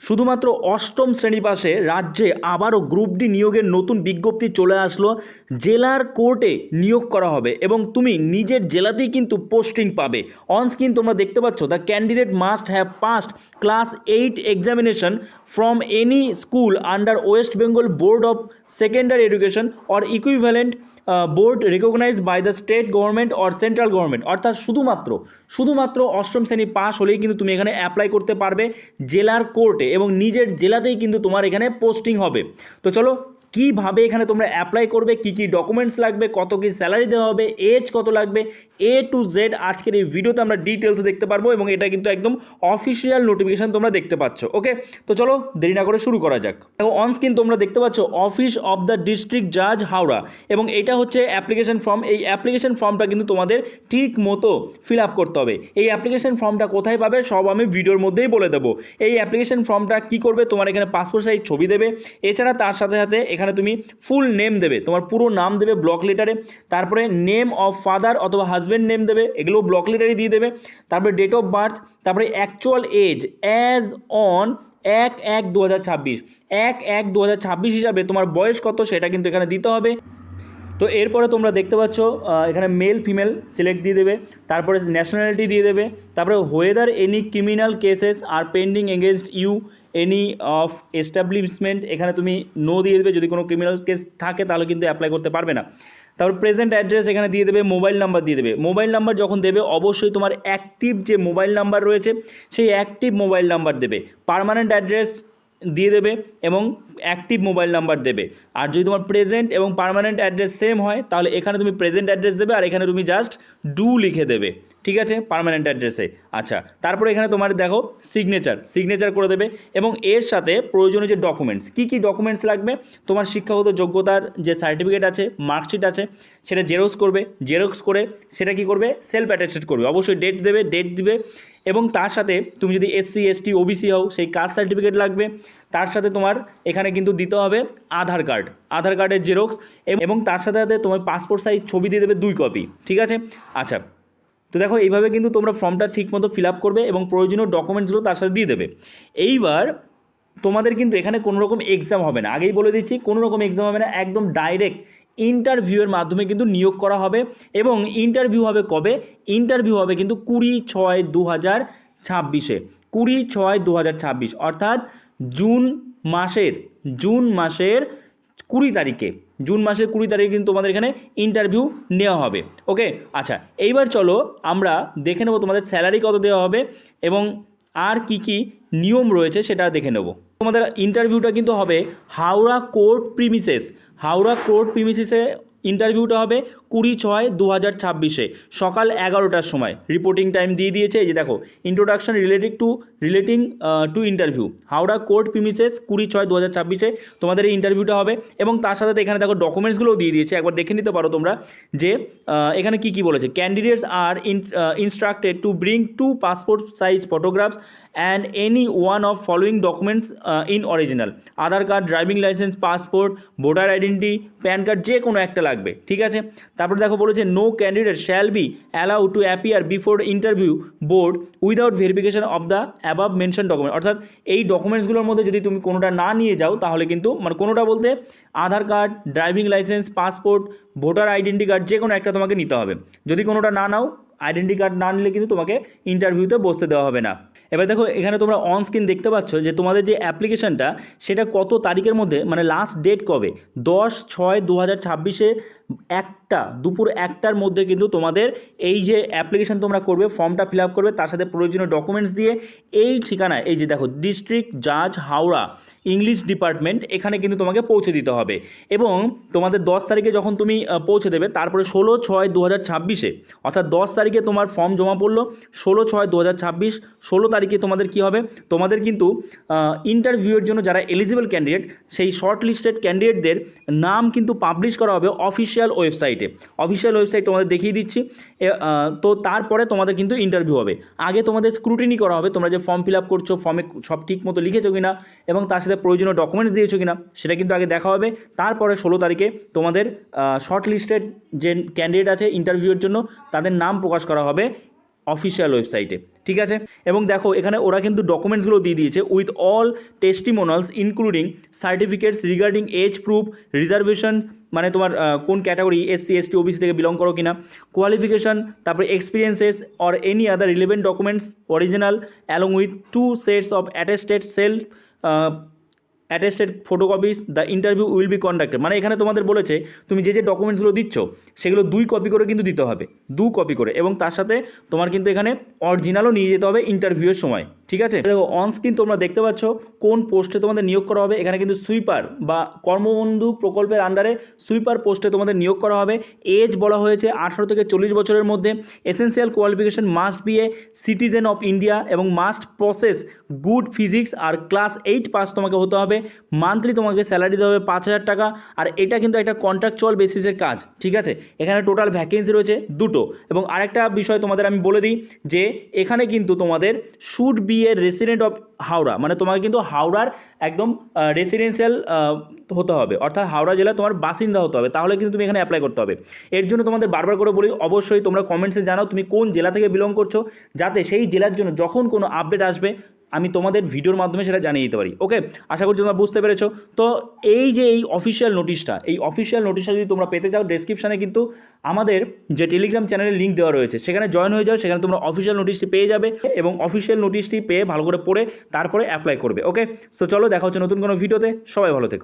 শুধুমাত্র অষ্টম শ্রেণী পাশে রাজ্যে আবারও গ্রুপ ডি নিয়োগের নতুন বিজ্ঞপ্তি চলে আসলো। জেলার কোর্টে নিয়োগ করা হবে এবং তুমি নিজের জেলাতেই কিন্তু পোস্টিং পাবে। অন স্ক্রিন তোমরা দেখতে পাচ্ছ, the candidate must have passed class 8 examination from any school under West Bengal board of secondary education or equivalent board recognise by the state government or central government. অর্থাৎ শুধুমাত্র অষ্টম শ্রেণী পাস হলেই কিন্তু তুমি এখানে অ্যাপ্লাই করতে পারবে জেলার কোর্টে এবং নিজের জেলাতেই কিন্তু তোমার এখানে পোস্টিং হবে। তো চলো কীভাবে এখানে তোমরা অ্যাপ্লাই করবে, কী কী ডকুমেন্টস লাগবে, কত কী স্যালারি দেওয়া হবে, এজ কত লাগবে, এ টু জেড আজকের এই ভিডিওতে আমরা ডিটেলস দেখতে পারবো এবং এটা কিন্তু একদম অফিসিয়াল নোটিফিকেশান তোমরা দেখতে পাচ্ছ। ওকে, তো চলো দেরি না করে শুরু করা যাক। দেখো অন স্ক্রিন তোমরা দেখতে পাচ্ছ অফিস অফ দ্য ডিস্ট্রিক্ট জাজ হাওড়া এবং এটা হচ্ছে অ্যাপ্লিকেশন ফর্ম। এই অ্যাপ্লিকেশন ফর্মটা কিন্তু তোমাদের ঠিক মতো ফিল আপ করতে হবে। এই অ্যাপ্লিকেশন ফর্মটা কোথায় পাবে সব আমি ভিডিওর মধ্যেই বলে দেবো। এই অ্যাপ্লিকেশন ফর্মটা কী করবে, তোমার এখানে পাসপোর্ট সাইজ ছবি দেবে, এছাড়া তার সাথে সাথে এখানে তুমি ফুল নেম দেবে, তোমার পুরো নাম দেবে ব্লক লেটারে, তারপরে নেম অফ ফাদার অথবা হাজব্যান্ড নেম দেবে, এগুলো ব্লক লেটারে দিয়ে দেবে, তারপরে ডেট অফ বার্থ, তারপরে অ্যাকচুয়াল এজ অ্যাজ অন 1/1/2026, 1/1/2026 হিসাবে তোমার বয়স কত সেটা কিন্তু এখানে দিতে হবে। তো এরপরে তোমরা দেখতে পাচ্ছ এখানে মেল ফিমেল সিলেক্ট দিয়ে দেবে, তারপরে ন্যাশনালিটি দিয়ে দেবে, তারপরে whether any criminal cases are pending against you any of establishment, এখানে তুমি নো দিয়ে দেবে। যদি কোনো ক্রিমিনাল কেস থাকে তাহলে কিন্তু অ্যাপ্লাই করতে পারবে না। তারপর প্রেজেন্ট অ্যাড্রেস এখানে দিয়ে দেবে, মোবাইল নাম্বার দিয়ে দেবে। মোবাইল নাম্বার যখন দেবে অবশ্যই তোমার অ্যাক্টিভ যে মোবাইল নাম্বার রয়েছে সেই অ্যাক্টিভ মোবাইল নাম্বার দেবে। পার্মানেন্ট অ্যাড্রেস দিয়ে দেবে এবং অ্যাক্টিভ মোবাইল নাম্বার দেবে। আর যদি তোমার প্রেজেন্ট এবং পার্মানেন্ট অ্যাড্রেস সেম হয় তাহলে এখানে তুমি প্রেজেন্ট অ্যাড্রেস দেবে আর এখানে তুমি জাস্ট ডু লিখে দেবে, ঠিক আছে, পার্মানেন্ট অ্যাড্রেসে। আচ্ছা, তারপরে এখানে তোমার দেখো সিগনেচার করে দেবে এবং এর সাথে প্রয়োজনীয় যে ডকুমেন্টস, কী ডকুমেন্টস লাগবে, তোমার শিক্ষাগত যোগ্যতার যে সার্টিফিকেট আছে, মার্কশিট আছে, সেটা জেরক্স করে সেটা কী করবে, সেলফ অ্যাটেস্টেড করবে। অবশ্যই ডেট দিবে এবং তার সাথে তুমি যদি SC ST OBC হও সেই কাস্ট সার্টিফিকেট লাগবে। তার সাথে তোমার এখানে কিন্তু দিতে হবে আধার কার্ডের জেরক্স এবং তার সাথে তোমার পাসপোর্ট সাইজ ছবি দিয়ে দেবে 2 কপি, ঠিক আছে। আচ্ছা, তো দেখো এইভাবে কিন্তু তোমরা ফর্মটা ঠিক মতো ফিল আপ করবে এবং প্রয়োজনীয় ডকুমেন্টসগুলো তার সাথে দিয়ে দেবে। এইবার তোমাদের কিন্তু এখানে কোনো রকম এক্সাম হবে না, আগেই বলে দিচ্ছি, কোনো রকম এক্সাম হবে না, একদম ডাইরেক্ট ইন্টারভিউয়ের মাধ্যমে কিন্তু নিয়োগ করা হবে। এবং ইন্টারভিউ হবে কবে, ইন্টারভিউ হবে কিন্তু 20/6/2026, 20/6/2026 অর্থাৎ জুন মাসের 20 তারিখে কিন্তু তোমাদের এখানে ইন্টারভিউ নেওয়া হবে। ওকে, আচ্ছা এইবার চলো আমরা দেখে নেব তোমাদের স্যালারি কত দেওয়া হবে এবং আর কি কি নিয়ম রয়েছে সেটা দেখে নেব। তোমাদের ইন্টারভিউটা কিন্তু হবে হাওড়া কোর্ট প্রিমিসিসে ইন্টারভিউটা হবে 20/6/2026 সকাল 11টার সময়। রিপোর্টিং টাইম দিয়ে দিয়েছে, এই যে দেখো, introduction relating to interview, Howrah court premises 20/6/2026 তোমাদের এই ইন্টারভিউটা হবে। এবং তার সাথে এখানে দেখো ডকুমেন্টসগুলোও দিয়ে দিয়েছে, একবার দেখে নিতে পারো তোমরা যে এখানে কি বলেছে। Candidates are instructed to bring 2 passport size photographs and any one of following documents in original, Aadhaar card, driving licence, passport, voter identity, PAN card, যে কোনো একটা লাগবে, ঠিক আছে। তারপরে দেখো বলেছে no candidate shall be allowed to appear before interview board without verification of the above mention document. অর্থাৎ এই ডকুমেন্টসগুলোর মধ্যে যদি তুমি কোনোটা না নিয়ে যাও তাহলে কিন্তু, মানে কোনোটা বলতে Aadhaar card, driving licence, passport, voter identity card, যে কোনো একটা তোমাকে নিতে হবে। যদি কোনোটা না নাও, আইডেন্টি কার্ড না নিলে কিন্তু তোমাকে ইন্টারভিউতে বসতে দেওয়া হবে না। এবার দেখো এখানে তোমরা অন স্ক্রিন দেখতে পাচ্ছ যে তোমাদের যে অ্যাপ্লিকেশনটা সেটা কত তারিখের মধ্যে, মানে লাস্ট ডেট কবে, 10/6/2026 দুপুর 1টার মধ্যে কিন্তু তোমাদের এই যে অ্যাপ্লিকেশন তোমরা করবে, ফর্মটা ফিল আপ করবে, তার সাথে প্রয়োজনীয় ডকুমেন্টস দিয়ে এই ঠিকানায়, এই যে দেখো ডিস্ট্রিক্ট জাজ হাওড়া ইংলিশ ডিপার্টমেন্ট, এখানে কিন্তু তোমাকে পৌঁছে দিতে হবে। এবং তোমাদের 10 তারিখে যখন তুমি পৌঁছে দেবে, তারপরে 16/6/2026 অর্থাৎ 10 তারিখে তোমার ফর্ম জমা পড়লো, 16/6/2026, 16 তারিখে তোমাদের কি হবে, তোমাদের কিন্তু ইন্টারভিউয়ের জন্য যারা এলিজিবল ক্যান্ডিডেট সেই শর্ট লিস্টেড ক্যান্ডিডেটদের নাম কিন্তু পাবলিশ করা হবে অফিসিয়াল ওয়েবসাইট তোমাদের দেখিয়ে দিচ্ছি। তো তারপরে তোমাদের কিন্তু ইন্টারভিউ হবে। আগে তোমাদের স্ক্রুটিনি করা হবে, তোমরা যে ফর্ম ফিল আপ করছো ফর্মে সব ঠিক মতো লিখেছো কিনা এবং তার সাথে প্রয়োজনীয় ডকুমেন্টস দিয়েছো কিনা সেটা কিন্তু আগে দেখা হবে। তারপরে 16 তারিখে তোমাদের শর্ট লিস্টেড যে ক্যান্ডিডেট আছে ইন্টারভিউয়ের জন্য তাদের নাম প্রকাশ করা হবে অফিসিয়াল ওয়েবসাইটে, ঠিক আছে। এবং দেখো এখানে ওরা কিন্তু ডকুমেন্টসগুলো দিয়ে দিয়েছে with all testimonials including certificates regarding age proof, reservation মানে তোমার কোন ক্যাটাগরি এসসি এসটি ওবিসি থেকে বিলং করো কিনা, কোয়ালিফিকেশন, তারপরে experiences or any other relevant documents original along with 2 sets of attested self attested photocopies the interview will be conducted. মানে এখানে তোমাদের বলেছে তুমি যে ডকুমেন্টসগুলো দিচ্ছ সেগুলো 2 কপি করে কিন্তু দিতে হবে, 2 কপি করে, এবং তার সাথে তোমার কিন্তু এখানে অরিজিনালও নিয়ে যেতে হবে ইন্টারভিউয়ের সময়, ঠিক আছে। দেখো অন স্ক্রিন তোমরা দেখতে পাচ্ছ কোন পোস্টে তোমাদের নিয়োগ করা হবে। এখানে কিন্তু সুইপার বা কর্মবন্ধু প্রকল্পের আন্ডারে সুইপার পোস্টে তোমাদের নিয়োগ করা হবে। এজ বলা হয়েছে 18 থেকে 40 বছরের মধ্যে। Essential qualification must B a citizen of India এবং মাস্ট প্রসেস গুড ফিজিক্স আর ক্লাস 8 পাস তোমাকে হতে হবে। মান্থলি তোমাকে স্যালারি দেওয়া হবে 5,000 টাকা। আর এটা কিন্তু একটা কন্ট্রাকচুয়াল বেসিসের কাজ, ঠিক আছে। এখানে টোটাল ভ্যাকেন্সি রয়েছে 2টো। এবং আরেকটা বিষয় তোমাদের আমি বলে দিই যে এখানে কিন্তু তোমাদের should B A resident of Howrah, মানে তোমাকে কিন্তু হাওড়ার একদম রেসিডেন্সিয়াল হতে হবে, অর্থাৎ হাওড়া জেলায় তোমার বাসিন্দা হতে হবে, তাহলে কিন্তু তুমি এখানে অ্যাপ্লাই করতে হবে। এর জন্য তোমাদের বারবার করে বলি অবশ্যই তোমরা কমেন্টসে জানাও তুমি কোন জেলা থেকে বিলং করছো, যাতে সেই জেলার জন্য যখন কোনো আপডেট আসবে আমি তোমাদের ভিডিওর মাধ্যমে সেটা জানিয়ে দিতে পারি। ওকে, আশা করছি তোমরা বুঝতে পেরেছো। তো এই যে এই অফিসিয়াল নোটিশটা যদি তোমরা পেতে চাও, ডেসক্রিপশানে কিন্তু আমাদের যে টেলিগ্রাম চ্যানেলের লিঙ্ক দেওয়া রয়েছে, সেখানে জয়েন হয়ে যাও। সেখানে তোমরা অফিসিয়াল নোটিশটি পেয়ে যাবে এবং অফিসিয়াল নোটিশটি পেয়ে ভালো করে পড়ে তারপরে অ্যাপ্লাই করবে। ওকে, সো চলো দেখা হচ্ছে নতুন কোনো ভিডিওতে। সবাই ভালো থেকো।